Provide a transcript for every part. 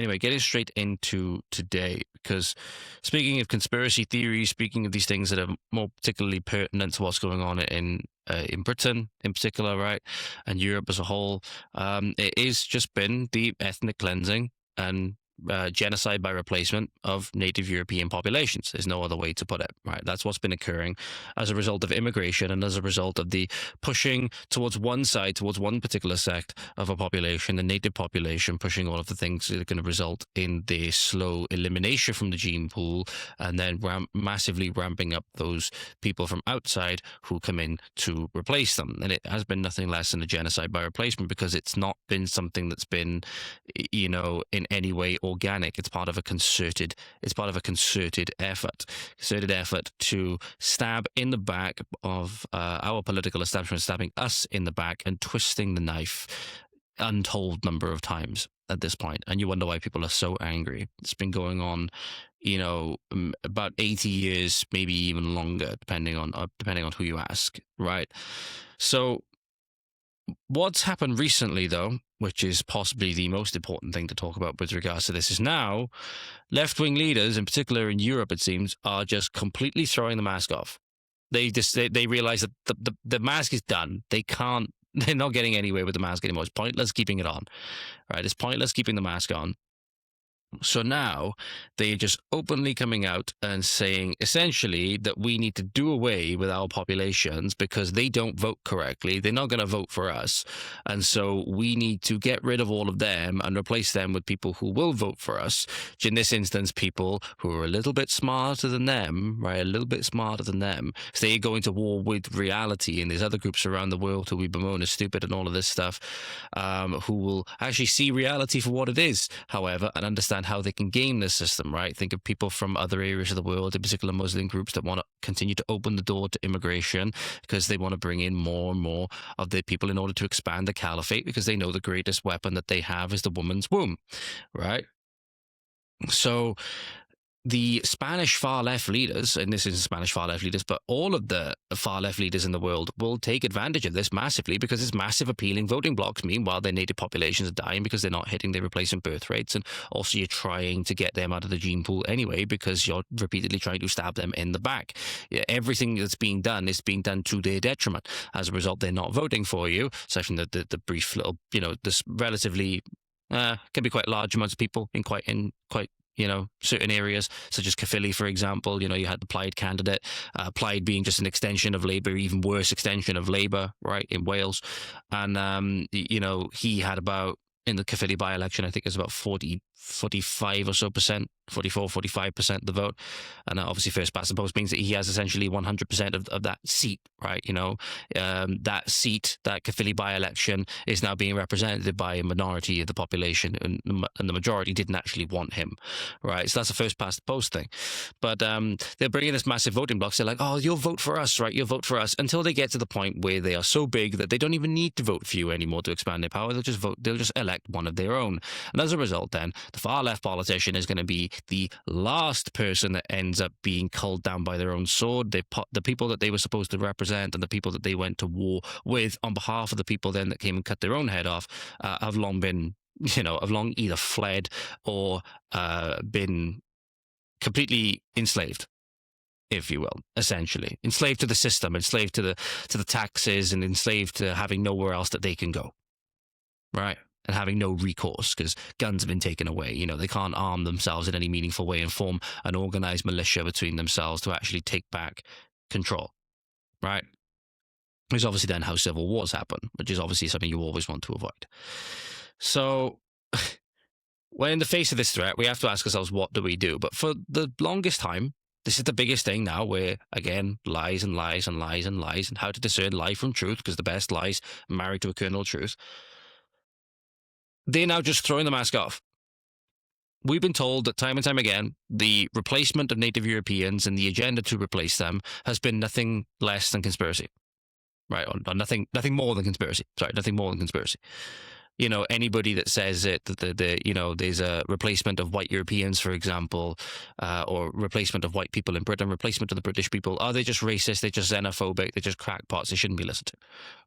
anyway, getting straight into today, because speaking of conspiracy theories, speaking of these things that are more particularly pertinent to what's going on in Britain in particular, right, and Europe as a whole, it is just been the ethnic cleansing and genocide by replacement of native European populations. There's no other way to put it, right? That's what's been occurring as a result of immigration and as a result of the pushing towards one side, towards one particular sect of a population, the native population, pushing all of the things that are going to result in the slow elimination from the gene pool, and then massively ramping up those people from outside who come in to replace them. And it has been nothing less than a genocide by replacement, because it's not been something that's been, in any way organic. It's part of a concerted effort to stab in the back of our political establishment, stabbing us in the back and twisting the knife untold number of times at this point. And you wonder why people are so angry. It's been going on, about 80 years, maybe even longer, depending on who you ask, right? So what's happened recently, though, which is possibly the most important thing to talk about with regards to this, is now left-wing leaders, in particular in Europe, it seems, are just completely throwing the mask off. They realize that the mask is done. They're not getting anywhere with the mask anymore. It's pointless keeping it on, right? It's pointless keeping the mask on. So now they're just openly coming out and saying essentially that we need to do away with our populations because they don't vote correctly. They're not going to vote for us. And so we need to get rid of all of them and replace them with people who will vote for us. In this instance, people who are a little bit smarter than them, right? A little bit smarter than them. So they're going to war with reality. And there's other groups around the world who we bemoan as stupid and all of this stuff, who will actually see reality for what it is, however, and understand how they can game this system, right? Think of people from other areas of the world, in particular Muslim groups, that want to continue to open the door to immigration because they want to bring in more and more of the people in order to expand the caliphate, because they know the greatest weapon that they have is the woman's womb, right? So the Spanish far-left leaders, and this isn't Spanish far-left leaders, but all of the far-left leaders in the world will take advantage of this massively, because it's massive appealing voting blocks. Meanwhile, their native populations are dying because they're not hitting their replacement birth rates, and also you're trying to get them out of the gene pool anyway because you're repeatedly trying to stab them in the back. Yeah, everything that's being done is being done to their detriment. As a result, they're not voting for you, aside from the brief little, this relatively can be quite large amounts of people in quite certain areas, such as Caerphilly, for example. You had the Plaid candidate, Plaid being just an extension of Labour, even worse extension of Labour, right, in Wales. And, he had about, in the Caerphilly by-election, I think it was about 45 or so percent, 44, 45% of the vote. And obviously first past the post means that he has essentially 100% of that seat, right? That seat, that Caerphilly by-election, is now being represented by a minority of the population, and the majority didn't actually want him, right? So that's the first past the post thing. But they're bringing this massive voting blocks. They're like, oh, you'll vote for us, right? You'll vote for us, until they get to the point where they are so big that they don't even need to vote for you anymore to expand their power. They'll just elect one of their own. And as a result, then, the far-left politician is going to be the last person that ends up being culled down by their own sword. The people that they were supposed to represent and the people that they went to war with on behalf of the people then that came and cut their own head off, have long been, have long either fled or been completely enslaved, if you will, essentially. Enslaved to the system, enslaved to the taxes, and enslaved to having nowhere else that they can go, right? And having no recourse because guns have been taken away. They can't arm themselves in any meaningful way and form an organized militia between themselves to actually take back control, right? Which is obviously then how civil wars happen, which is obviously something you always want to avoid. So when in the face of this threat, we have to ask ourselves, what do we do? But for the longest time, this is the biggest thing now, where, again, lies and lies and lies and lies, and how to discern lie from truth, because the best lies married to a kernel of truth. They're now just throwing the mask off. We've been told that time and time again, the replacement of native Europeans and the agenda to replace them has been nothing less than conspiracy, right? Or nothing more than conspiracy. Sorry, nothing more than conspiracy. Anybody that says it, that there's a replacement of white Europeans, for example, or replacement of white people in Britain, replacement of the British people, are they just racist? They're just xenophobic. They're just crackpots. They shouldn't be listened to,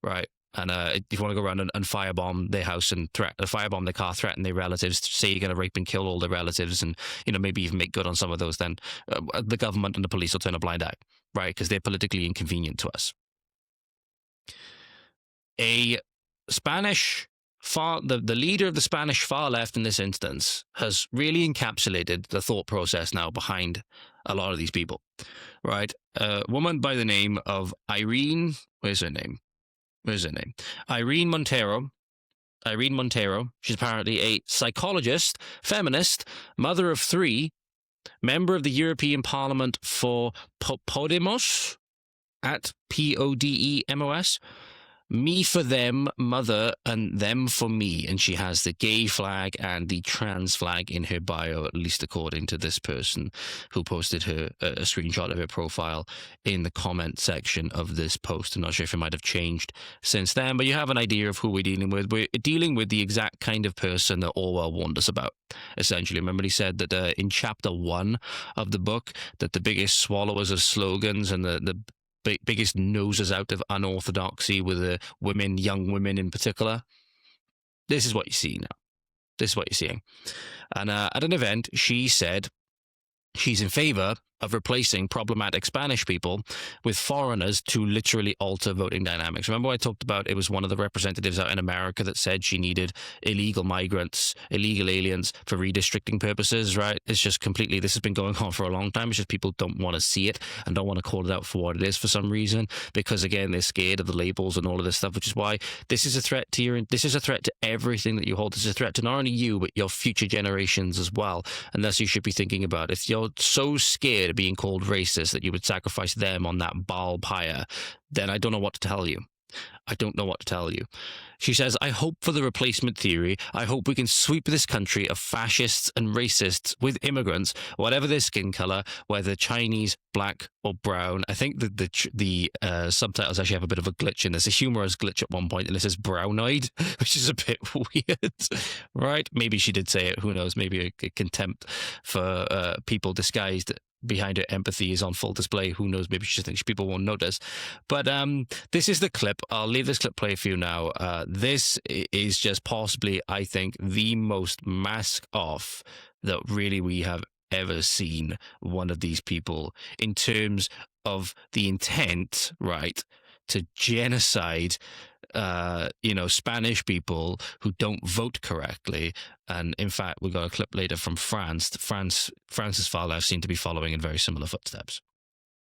right? And if you want to go around and firebomb their house and firebomb their car, threaten their relatives, say you're going to rape and kill all their relatives, and maybe even make good on some of those, then the government and the police will turn a blind eye, right? Because they're politically inconvenient to us. The leader of the Spanish far left in this instance has really encapsulated the thought process now behind a lot of these people, right? A woman by the name of Irene. Where's her name? Irene Montero. She's apparently a psychologist, feminist, mother of 3, member of the European Parliament for Podemos, at Podemos. Me for them, mother, and them for me. And she has the gay flag and the trans flag in her bio, at least according to this person who posted her a screenshot of her profile in the comment section of this post. I'm not sure if it might have changed since then, but you have an idea of who we're dealing with. We're dealing with the exact kind of person that Orwell warned us about, essentially. Remember, he said that in chapter 1 of the book, that the biggest swallowers of slogans and the biggest noses out of unorthodoxy with young women in particular. This is what you see now. This is what you're seeing. And at an event, she said she's in favor of replacing problematic Spanish people with foreigners to literally alter voting dynamics. Remember I talked about it was one of the representatives out in America that said she needed illegal migrants, illegal aliens for redistricting purposes, right? It's just completely, this has been going on for a long time. It's just people don't want to see it and don't want to call it out for what it is for some reason, because again, they're scared of the labels and all of this stuff, which is why this is a threat to this is a threat to everything that you hold. This is a threat to not only you, but your future generations as well. And that's what you should be thinking about. If you're so scared of being called racist that you would sacrifice them on that Baal pyre, then I don't know what to tell you. She says, I hope for the replacement theory. I hope we can sweep this country of fascists and racists with immigrants, whatever their skin color, whether Chinese, black, or brown. I think that the subtitles actually have a bit of a glitch in this. A humorous glitch at one point, and it says brownoid, which is a bit weird, right? Maybe she did say it. Who knows? Maybe a contempt for people disguised behind her empathy is on full display. Who knows? Maybe she just thinks people won't notice. But this is the clip. I'll leave this clip play for you now. This is just possibly, I think, the most mask off that really we have ever seen one of these people in terms of the intent, right, to genocide Spanish people who don't vote correctly. And in fact, we got a clip later from France. France's far left seem to be following in very similar footsteps.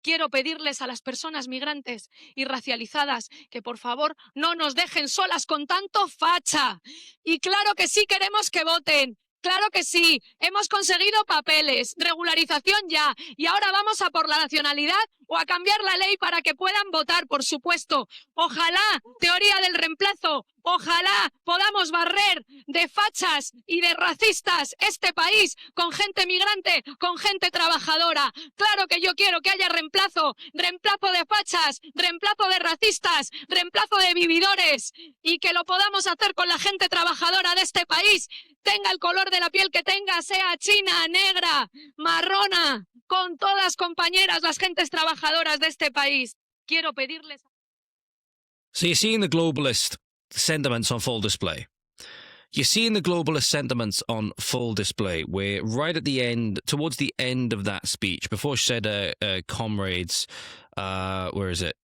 Quiero pedirles a las personas migrantes y racializadas que por favor no nos dejen solas con tanto facha. Y claro que sí queremos que voten. Claro que sí, hemos conseguido papeles, regularización ya, y ahora vamos a por la nacionalidad o a cambiar la ley para que puedan votar, por supuesto. Ojalá, teoría del reemplazo, ojalá podamos barrer de fachas y de racistas este país con gente migrante, con gente trabajadora. Claro que yo quiero que haya reemplazo de fachas, reemplazo de racistas, reemplazo de vividores, y que lo podamos hacer con la gente trabajadora de este país. Tenga el color de la piel que tenga, sea china, negra, marrona, con todas compañeras, las gentes trabajadoras de este país. Quiero pedirles... So you're seeing the globalist sentiments on full display. You're seeing the globalist sentiments on full display, where right at the end, towards the end of that speech, before she said, comrades, where is it?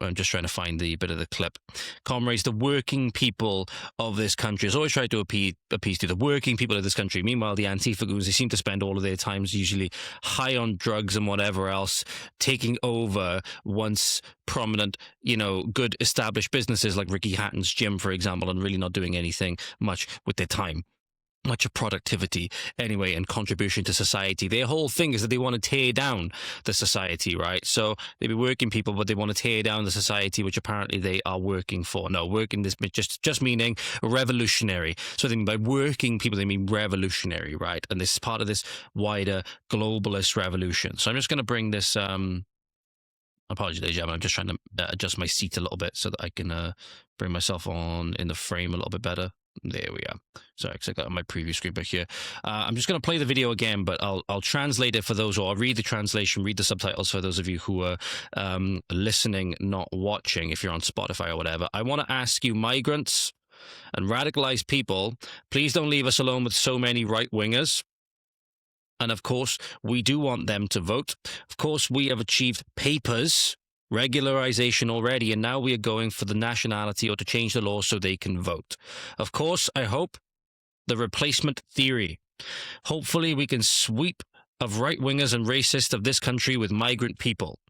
I'm just trying to find the bit of the clip. Comrades, the working people of this country has always tried to appease to the working people of this country. Meanwhile, the Antifa goons, they seem to spend all of their times usually high on drugs and whatever else, taking over once prominent, good established businesses like Ricky Hatton's gym, for example, and really not doing anything much with their time. Much of productivity anyway and contribution to society. Their whole thing is that they want to tear down the society, right? So they be working people, but they want to tear down the society which apparently they are working for. No, working this just meaning revolutionary. So they mean by working people, they mean revolutionary, right? And this is part of this wider globalist revolution. So I'm just going to bring this apologies, ladies and gentlemen, I'm just trying to adjust my seat a little bit so that I can bring myself on in the frame a little bit better. There we are. Sorry, because I got on my preview screen back here. I'm just going to play the video again, but I'll translate it for those, or I'll read the translation, read the subtitles for those of you who are listening, not watching, if you're on Spotify or whatever. I want to ask you, migrants and radicalized people, please don't leave us alone with so many right-wingers. And of course, we do want them to vote. Of course, we have achieved papers, regularization already, and now we are going for the nationality or to change the law so they can vote. Of course, I hope the replacement theory. Hopefully, we can sweep of right-wingers and racists of this country with migrant people,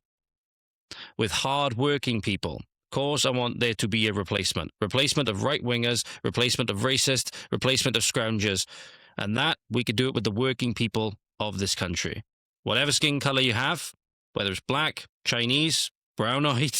with hard-working people. Of course, I want there to be a replacement. Replacement of right-wingers, replacement of racists, replacement of scroungers. And that, we could do it with the working people of this country. Whatever skin color you have, whether it's black, Chinese, brown-eyed,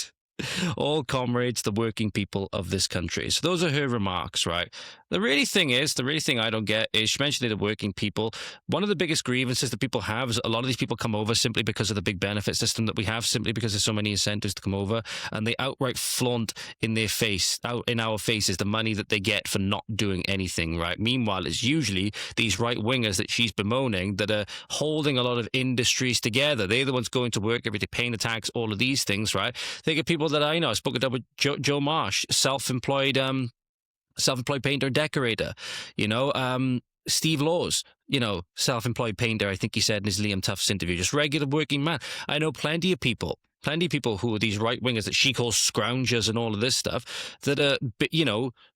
all comrades, the working people of this country. So those are her remarks, right? The really thing I don't get is she mentioned the working people. One of the biggest grievances that people have is a lot of these people come over simply because of the big benefit system that we have, simply because there's so many incentives to come over, and they outright flaunt in our faces the money that they get for not doing anything, right? Meanwhile, it's usually these right-wingers that she's bemoaning that are holding a lot of industries together. They're the ones going to work every day, paying the tax, all of these things, right? Think of people that I know. I spoke with Joe Marsh, self-employed painter, decorator, Steve Laws, self-employed painter, I think he said in his Liam Tufts interview, just regular working man. I know plenty of people who are these right-wingers that she calls scroungers and all of this stuff that are,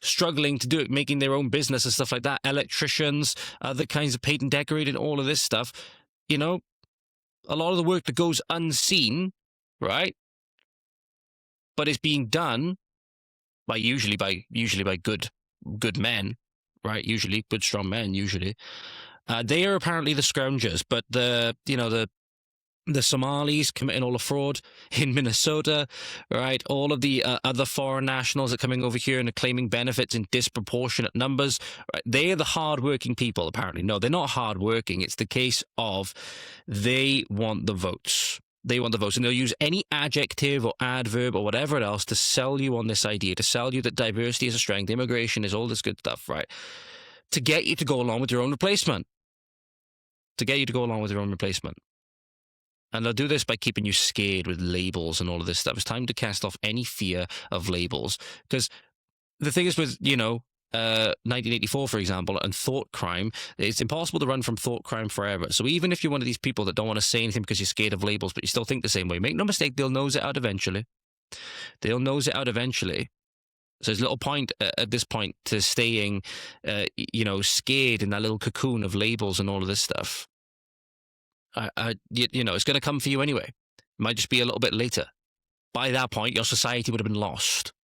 struggling to do it, making their own business and stuff like that. Electricians, other kinds of paint and decorating, all of this stuff. A lot of the work that goes unseen, right? But it's being done usually by good men, right? Usually good, strong men. Usually, they are apparently the scroungers. But the Somalis committing all the fraud in Minnesota, right? All of the other foreign nationals that are coming over here and are claiming benefits in disproportionate numbers. Right? They are the hardworking people. Apparently, no, they're not hardworking. It's the case of they want the votes. They want the votes, and they'll use any adjective or adverb or whatever else to sell you on this idea, to sell you that diversity is a strength, immigration is all this good stuff, right? To get you to go along with your own replacement. And they'll do this by keeping you scared with labels and all of this stuff. It's time to cast off any fear of labels. Because the thing is with, 1984, for example, and thought crime, it's impossible to run from thought crime forever. So even if you're one of these people that don't want to say anything because you're scared of labels, but you still think the same way, make no mistake, they'll nose it out eventually. So there's little point at this point to staying, scared in that little cocoon of labels and all of this stuff. It's going to come for you anyway. It might just be a little bit later. By that point, your society would have been lost.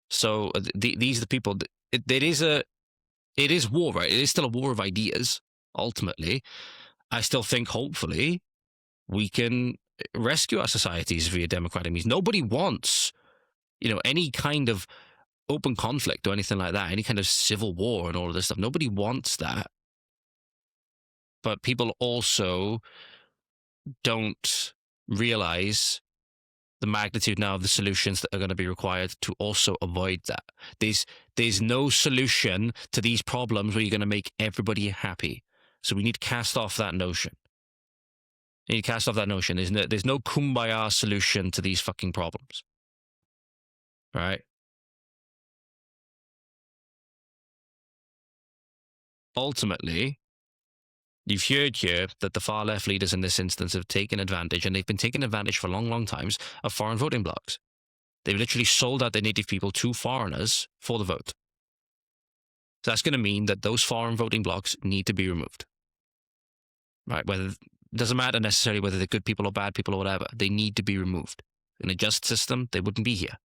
So these are the people. It is war, right? It is still a war of ideas. Ultimately, I still think, hopefully, we can rescue our societies via democratic means. Nobody wants, any kind of open conflict or anything like that, any kind of civil war and all of this stuff. Nobody wants that. But people also don't realize the magnitude now of the solutions that are going to be required to also avoid that. There's no solution to these problems where you're going to make everybody happy. So we need to cast off that notion. There's no kumbaya solution to these fucking problems. Right? Ultimately, you've heard here that the far left leaders in this instance have taken advantage, and they've been taking advantage for long, long times, of foreign voting blocs. They've literally sold out their native people to foreigners for the vote. So that's going to mean that those foreign voting blocs need to be removed. Right? Doesn't matter necessarily whether they're good people or bad people or whatever. They need to be removed. In a just system, they wouldn't be here.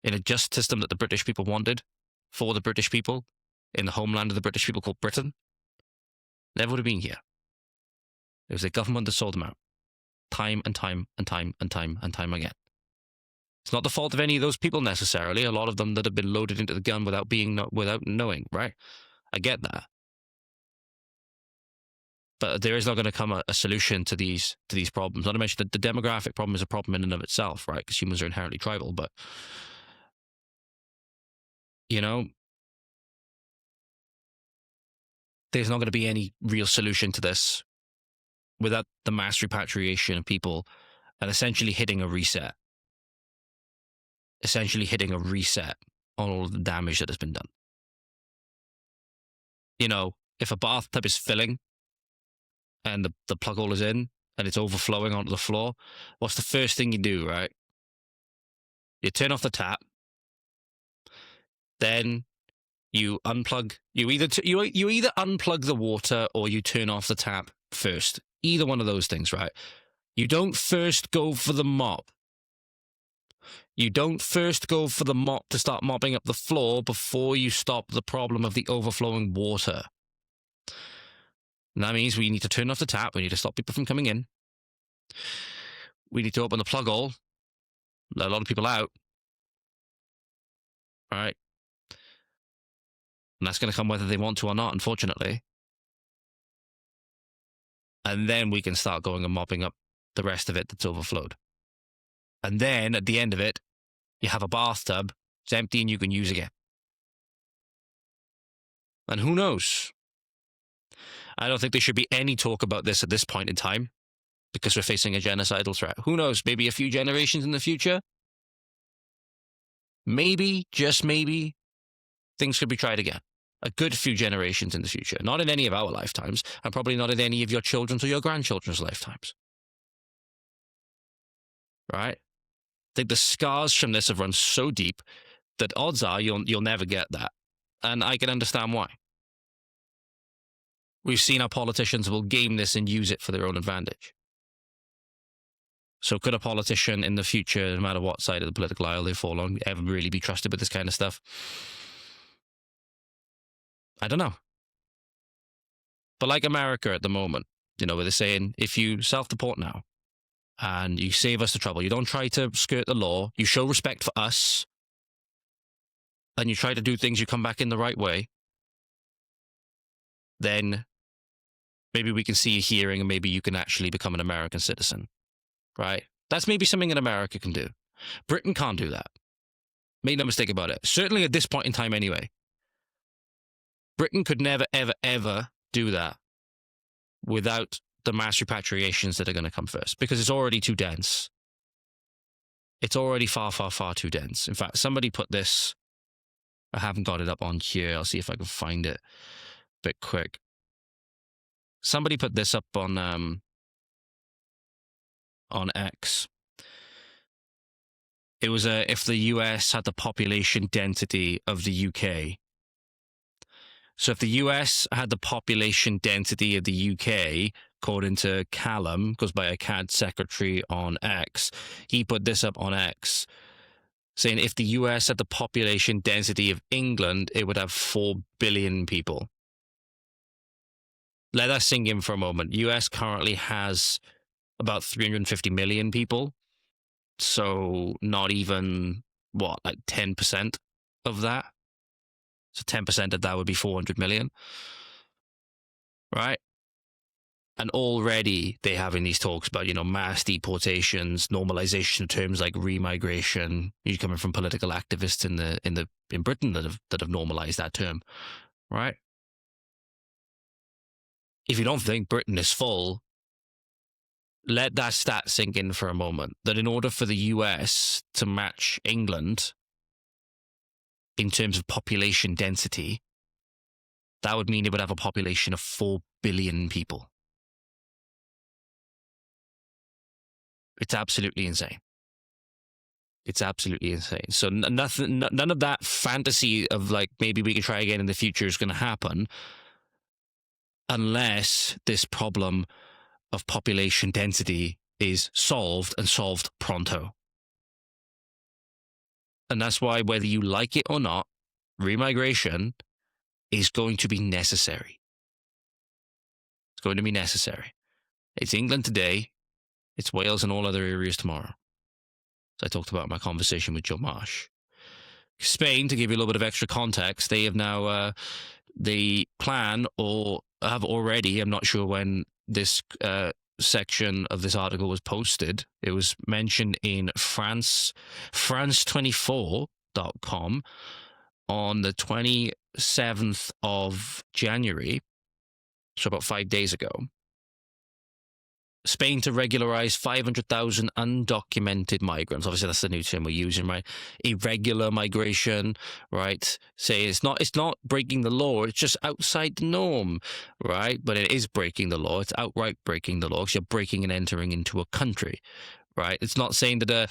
In a just system that the British people wanted, for the British people, in the homeland of the British people called Britain, never would have been here. It was the government that sold them out. Time and time and time and time and time again. It's not the fault of any of those people necessarily. A lot of them that have been loaded into the gun without knowing, right? I get that. But there is not going to come a solution to these problems. Not to mention that the demographic problem is a problem in and of itself, right? Because humans are inherently tribal. But, there's not going to be any real solution to this without the mass repatriation of people and essentially hitting a reset. Essentially hitting a reset on all of the damage that has been done. You know, if a bathtub is filling and the plug hole is in and it's overflowing onto the floor, what's the first thing you do, right? You turn off the tap, then you unplug. You either unplug the water or you turn off the tap first. Either one of those things, right? You don't first go for the mop. You don't first go for the mop to start mopping up the floor before you stop the problem of the overflowing water. And that means we need to turn off the tap. We need to stop people from coming in. We need to open the plug hole, let a lot of people out. All right. And that's going to come whether they want to or not, unfortunately. And then we can start going and mopping up the rest of it that's overflowed. And then at the end of it, you have a bathtub, it's empty and you can use again. And who knows? I don't think there should be any talk about this at this point in time because we're facing a genocidal threat. Who knows? Maybe a few generations in the future? Maybe, just maybe, things could be tried again. A good few generations in the future. Not in any of our lifetimes, and probably not in any of your children's or your grandchildren's lifetimes. Right? I think the scars from this have run so deep that odds are you'll never get that. And I can understand why. We've seen our politicians will game this and use it for their own advantage. So could a politician in the future, no matter what side of the political aisle they fall on, ever really be trusted with this kind of stuff? I don't know. But like America at the moment, you know, where they're saying, if you self-deport now and you save us the trouble, you don't try to skirt the law, you show respect for us, and you try to do things, you come back in the right way, then maybe we can see a hearing and maybe you can actually become an American citizen, right? That's maybe something that America can do. Britain can't do that. Make no mistake about it. Certainly at this point in time anyway. Britain could never, ever, ever do that without the mass repatriations that are going to come first, because it's already too dense. It's already far, far, far too dense. In fact, somebody put this, I haven't got it up on here. I'll see if I can find it a bit quick. Somebody put this up on X. It was if the US had the population density of the UK. So if the US had the population density of the UK, according to Callum, goes by a CAD secretary on X, he put this up on X, saying if the US had the population density of England, it would have 4 billion people. Let that sink in for a moment. US currently has about 350 million people. So not even, like 10% of that? So 10% of that would be 400 million, right? And already they're having these talks about, mass deportations, normalization of terms like remigration. You're coming from political activists in Britain that have normalized that term, right? If you don't think Britain is full, let that stat sink in for a moment. That in order for the US to match England in terms of population density, that would mean it would have a population of 4 billion people. It's absolutely insane. It's absolutely insane. So none of that fantasy of like maybe we can try again in the future is going to happen unless this problem of population density is solved and solved pronto. And that's why, whether you like it or not, remigration is going to be necessary. It's going to be necessary. It's England today. It's Wales and all other areas tomorrow. As I talked about in my conversation with Joe Marsh. Spain, to give you a little bit of extra context, they have now, they plan or have already, I'm not sure when this section of this article was posted. It was mentioned in France24.com on the 27th of January. so about 5 days ago, Spain to regularize 500,000 undocumented migrants. Obviously, that's the new term we're using, right? Irregular migration, right? Say it's not breaking the law. It's just outside the norm, right? But it is breaking the law. It's outright breaking the law because you're breaking and entering into a country, right? It's not saying that,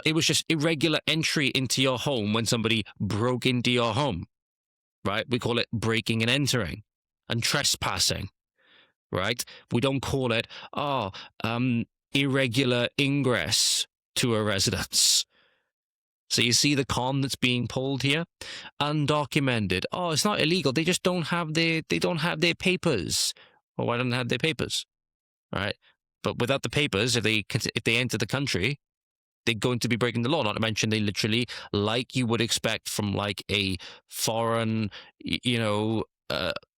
it was just irregular entry into your home when somebody broke into your home, right? We call it breaking and entering and trespassing. Right? We don't call it, irregular ingress to a residence. So you see the con that's being pulled here? Undocumented. Oh, it's not illegal. They just don't have their papers. Well, why don't they have their papers? Right? But without the papers, if they enter the country, they're going to be breaking the law. Not to mention, they literally, like you would expect from like a foreign,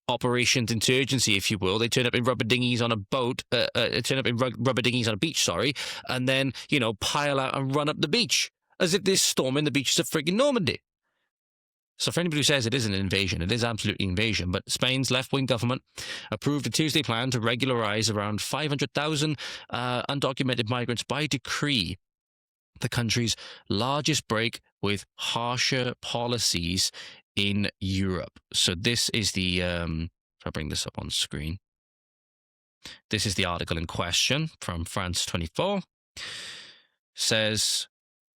operations insurgency, if you will. They turn up in rubber dinghies on a boat, rubber dinghies on a beach, and then, pile out and run up the beach as if they're storming the beaches of friggin' Normandy. So for anybody who says it isn't an invasion, it is absolutely invasion. But Spain's left-wing government approved a Tuesday plan to regularize around 500,000 undocumented migrants by decree, the country's largest break with harsher policies in Europe. So this is the, I'll bring this up on screen. This is the article in question from France 24. Says,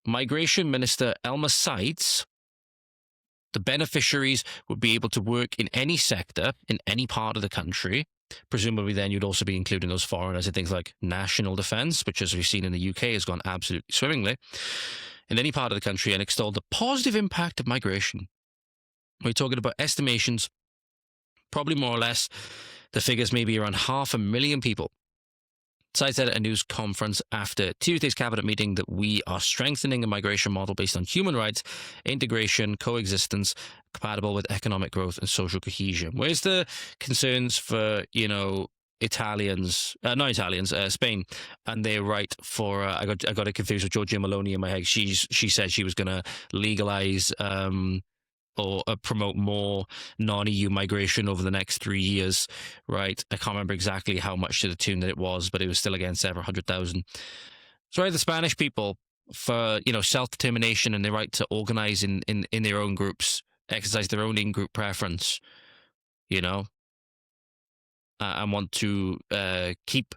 Migration Minister Elma cites the beneficiaries would be able to work in any sector, in any part of the country. Presumably then you'd also be including those foreigners in things like national defence, which, as we've seen in the UK, has gone absolutely swimmingly, in any part of the country, and extolled the positive impact of migration. We're talking about estimations, probably more or less, the figures may be around 500,000 people. Side said at a news conference after Tuesday's cabinet meeting that we are strengthening a migration model based on human rights, integration, coexistence, compatible with economic growth and social cohesion. Where's the concerns for, Spain, and their right for I got it confused with Giorgia Meloni in my head. She said she was going to legalize or promote more non-EU migration over the next 3 years, right? I can't remember exactly how much to the tune that it was, but it was still again several 100,000. So the Spanish people for self-determination and the right to organize in their own groups, exercise their own in-group preference, and want to keep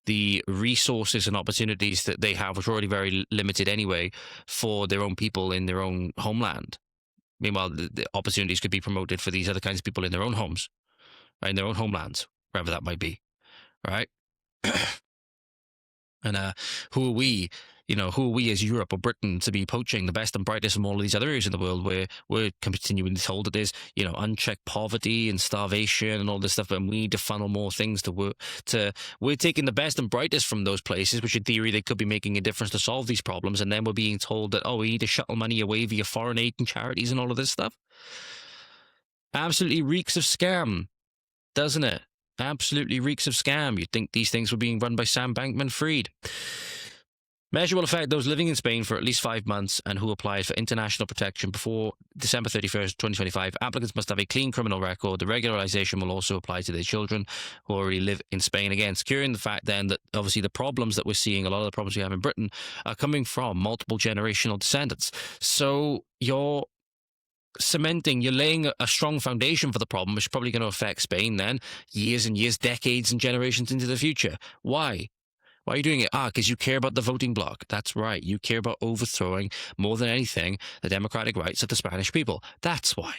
the resources and opportunities that they have, which are already very limited anyway, for their own people in their own homeland. Meanwhile, the opportunities could be promoted for these other kinds of people in their own homes, right, in their own homelands, wherever that might be, right? And who are we? Who are we as Europe or Britain to be poaching the best and brightest from all of these other areas in the world where we're continually told that there's, unchecked poverty and starvation and all this stuff, and we need to funnel more things we're taking the best and brightest from those places, which in theory they could be making a difference to solve these problems, and then we're being told that, we need to shuttle money away via foreign aid and charities and all of this stuff. Absolutely reeks of scam, doesn't it? Absolutely reeks of scam. You'd think these things were being run by Sam Bankman-Fried. Measure will affect those living in Spain for at least 5 months and who applied for international protection before December 31st, 2025. Applicants must have a clean criminal record. The regularization will also apply to their children who already live in Spain. Again, securing the fact then that obviously the problems that we're seeing, a lot of the problems we have in Britain, are coming from multiple generational descendants. So you're laying a strong foundation for the problem, which is probably going to affect Spain then years and years, decades and generations into the future. Why? Why are you doing it? Because you care about the voting bloc. That's right. You care about overthrowing, more than anything, the democratic rights of the Spanish people. That's why.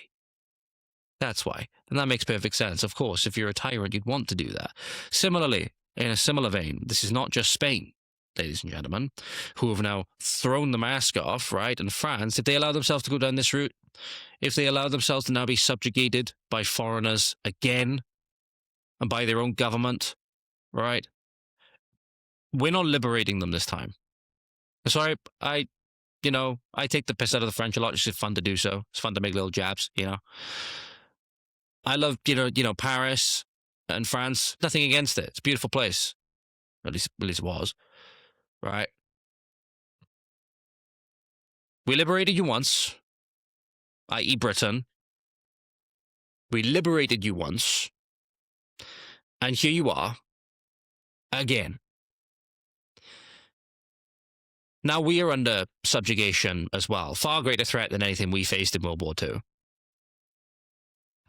And that makes perfect sense. Of course, if you're a tyrant, you'd want to do that. Similarly, in a similar vein, this is not just Spain, ladies and gentlemen, who have now thrown the mask off, right? And France, if they allow themselves to go down this route, if they allow themselves to now be subjugated by foreigners again and by their own government, right? We're not liberating them this time. Sorry, I take the piss out of the French a lot. It's just fun to do so. It's fun to make little jabs, I love, Paris and France. Nothing against it. It's a beautiful place. At least it was. Right? We liberated you once, i.e. Britain. We liberated you once. And here you are, again. Now we are under subjugation as well. Far greater threat than anything we faced in World War II.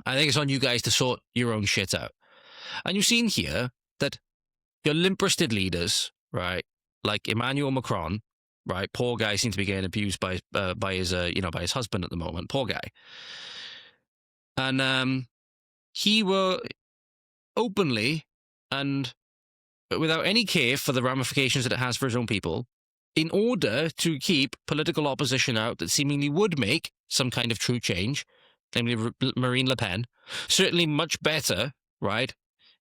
I think it's on you guys to sort your own shit out. And you've seen here that your limp-wristed leaders, right, like Emmanuel Macron, right, poor guy seems to be getting abused by his husband at the moment, poor guy. And he will openly and without any care for the ramifications that it has for his own people, in order to keep political opposition out that seemingly would make some kind of true change, namely Marine Le Pen, certainly much better, right?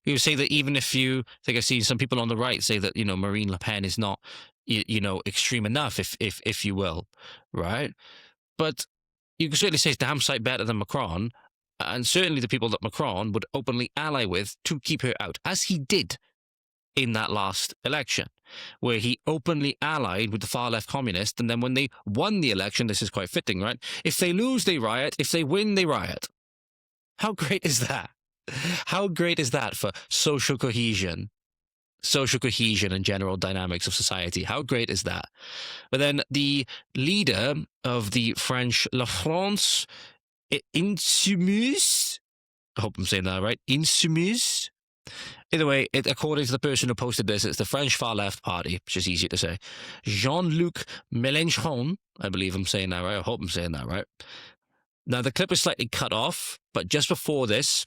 You say that even if I think I've seen some people on the right say that, Marine Le Pen is not, extreme enough, if you will, right? But you can certainly say it's damn sight better than Macron, and certainly the people that Macron would openly ally with to keep her out, as he did in that last election, where he openly allied with the far-left communists, and then when they won the election, this is quite fitting, right? If they lose, they riot. If they win, they riot. How great is that? How great is that for social cohesion and general dynamics of society? How great is that? But then the leader of the French La France Insoumise, I hope I'm saying that right, Insoumise. Either way, according to the person who posted this, it's the French far-left party, which is easy to say. Jean-Luc Mélenchon, I believe I'm saying that right. I hope I'm saying that right. Now, the clip is slightly cut off, but just before this,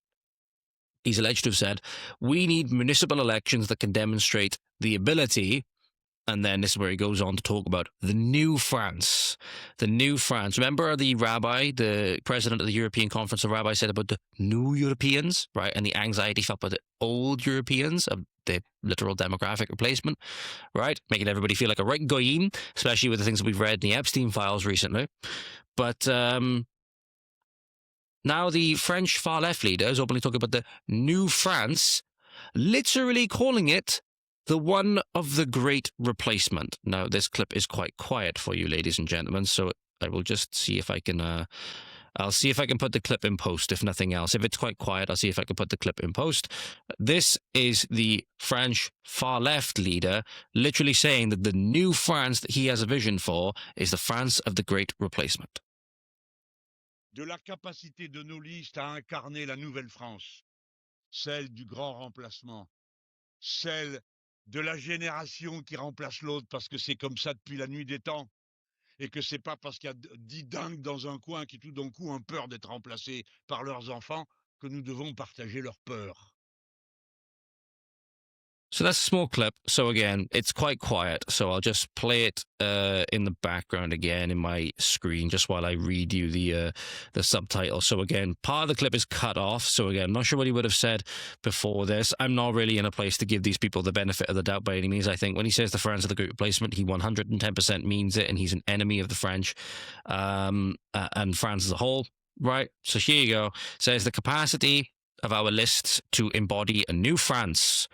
he's alleged to have said, we need municipal elections that can demonstrate the ability, and then this is where he goes on to talk about the new France. The new France. Remember the president of the European Conference of Rabbis said about the new Europeans, right? And the anxiety felt by the old Europeans, the literal demographic replacement, right? Making everybody feel like a right goyim, especially with the things that we've read in the Epstein files recently. But now the French far-left leaders openly talking about the new France, literally calling it the one of the great replacement. Now, this clip is quite quiet for you, ladies and gentlemen, so I will just see if I can... I'll see if I can put the clip in post, if nothing else. If it's quite quiet, I'll see if I can put the clip in post. This is the French far-left leader literally saying that the new France that he has a vision for is the France of the great replacement. De la capacité de nos listes à incarner la nouvelle France, celle du grand remplacement, celle de la génération qui remplace l'autre parce que c'est comme ça depuis la nuit des temps et que c'est pas parce qu'il y a 10 dingues dans un coin qui tout d'un coup ont peur d'être remplacés par leurs enfants que nous devons partager leur peur. So that's a small clip. So again, it's quite quiet. So I'll just play it in the background again in my screen, just while I read you the subtitle. So again, part of the clip is cut off. So again, I'm not sure what he would have said before this. I'm not really in a place to give these people the benefit of the doubt by any means. I think when he says the France of the great replacement, he 110% means it, and he's an enemy of the French and France as a whole. Right. So here you go. It says the capacity of our lists to embody a new France,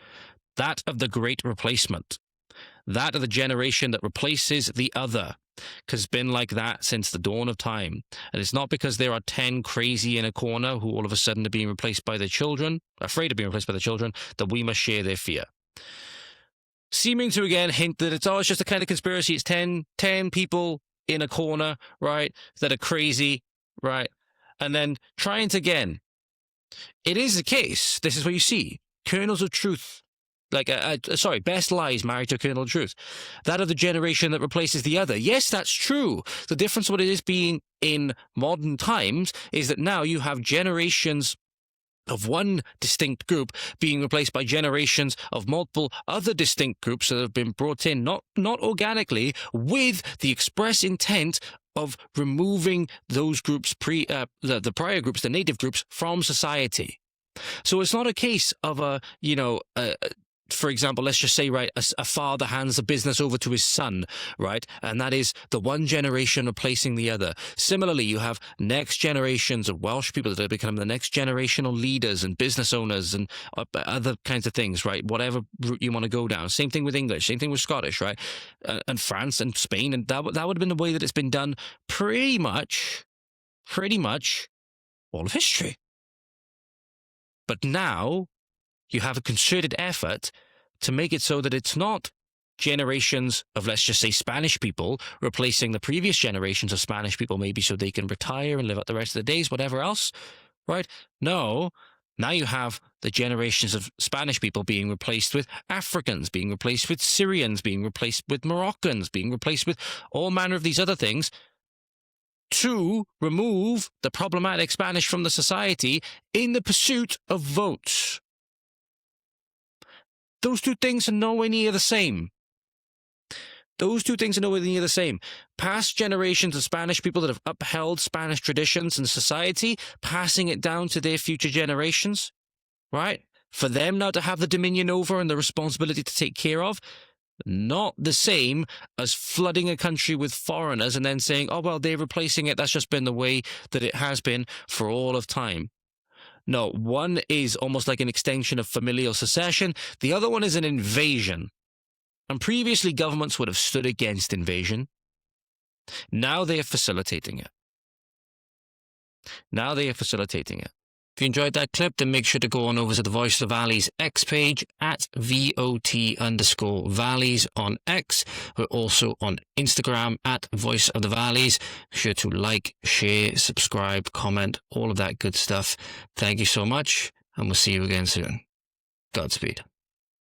that of the great replacement, that of the generation that replaces the other, has been like that since the dawn of time. And it's not because there are 10 crazy in a corner who all of a sudden are being replaced by their children, afraid of being replaced by their children, that we must share their fear. Seeming to again hint that it's just a kind of conspiracy. It's 10 people in a corner, right, that are crazy, right? And then trying to again, it is the case, this is what you see, kernels of truth. Best lies married to a kernel of truth. That of the generation that replaces the other. Yes, that's true. The difference what it is being in modern times is that now you have generations of one distinct group being replaced by generations of multiple other distinct groups that have been brought in, not organically, with the express intent of removing those groups, the prior groups, the native groups, from society. So it's not a case of for example, let's just say, right, a father hands a business over to his son, right? And that is the one generation replacing the other. Similarly, you have next generations of Welsh people that are becoming the next generational leaders and business owners and other kinds of things, right? Whatever route you want to go down. Same thing with English, same thing with Scottish, right? And France and Spain. And that would have been the way that it's been done pretty much all of history. But now you have a concerted effort to make it so that it's not generations of, let's just say, Spanish people replacing the previous generations of Spanish people, maybe so they can retire and live out the rest of the days, whatever else, right? No, now you have the generations of Spanish people being replaced with Africans, being replaced with Syrians, being replaced with Moroccans, being replaced with all manner of these other things, to remove the problematic Spanish from the society in the pursuit of votes. Those two things are nowhere near the same. Those two things are nowhere near the same. Past generations of Spanish people that have upheld Spanish traditions and society, passing it down to their future generations, right? For them now to have the dominion over and the responsibility to take care of, not the same as flooding a country with foreigners and then saying, oh, well, they're replacing it. That's just been the way that it has been for all of time. No, one is almost like an extension of familial secession. The other one is an invasion. And previously, governments would have stood against invasion. Now they are facilitating it. Now they are facilitating it. If you enjoyed that clip, then make sure to go on over to the Voice of the Valleys X page at VOT_Valleys on X. We're also on Instagram at Voice of the Valleys. Make sure to like, share, subscribe, comment, all of that good stuff. Thank you so much, and we'll see you again soon. Godspeed.